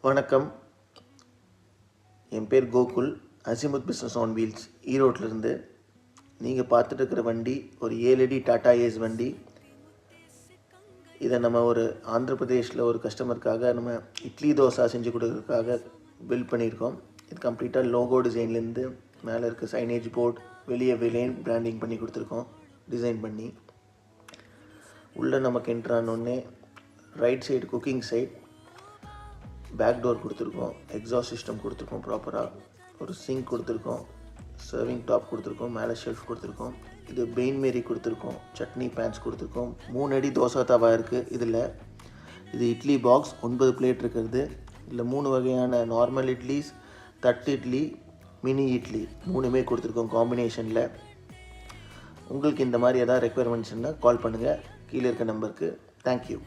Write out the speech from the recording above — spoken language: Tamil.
வணக்கம், என் பேர் Gokul. Azimuth business on wheels ஈரோட்டிலிருந்து. நீங்கள் பார்த்துட்டு இருக்கிற வண்டி ஒரு 7 அடி டாடா ஏஸ் வண்டி. இதை நம்ம ஒரு ஆந்திர பிரதேஷில் ஒரு கஸ்டமருக்காக நம்ம இட்லி தோசை செஞ்சு கொடுக்கறதுக்காக பில்ட் பண்ணியிருக்கோம். இது கம்ப்ளீட்டாக லோகோ டிசைன்லேருந்து மேலே இருக்க சைனேஜ் போர்ட், வெளியே விலைன் பிராண்டிங் பண்ணி கொடுத்துருக்கோம் டிசைன் பண்ணி. உள்ளே நமக்கு என்ட்ரானோடனே right side cooking side, back door கொடுத்துருக்கோம், எக்ஸாஸ்ட் சிஸ்டம் கொடுத்துருக்கோம், ப்ராப்பராக ஒரு சிங்க் கொடுத்துருக்கோம், சர்விங் டாப் கொடுத்துருக்கோம், மேலே ஷெல்ஃப் கொடுத்துருக்கோம். இது பெயின் மேரி கொடுத்துருக்கோம், சட்னி பேன்ஸ் கொடுத்துருக்கோம். 3 அடி தோசை தவா இருக்குது இதில். இது இட்லி பாக்ஸ் 9 பிளேட் இருக்கிறது. இதில் 3 வகையான நார்மல் இட்லிஸ், தட்டு இட்லி, மினி இட்லி 3மே கொடுத்துருக்கோம் காம்பினேஷனில். உங்களுக்கு இந்த மாதிரி எதாவது ரெக்குயர்மெண்ட்ஸ்னால் கால் பண்ணுங்கள் கீழே இருக்க நம்பருக்கு. தேங்க்யூ.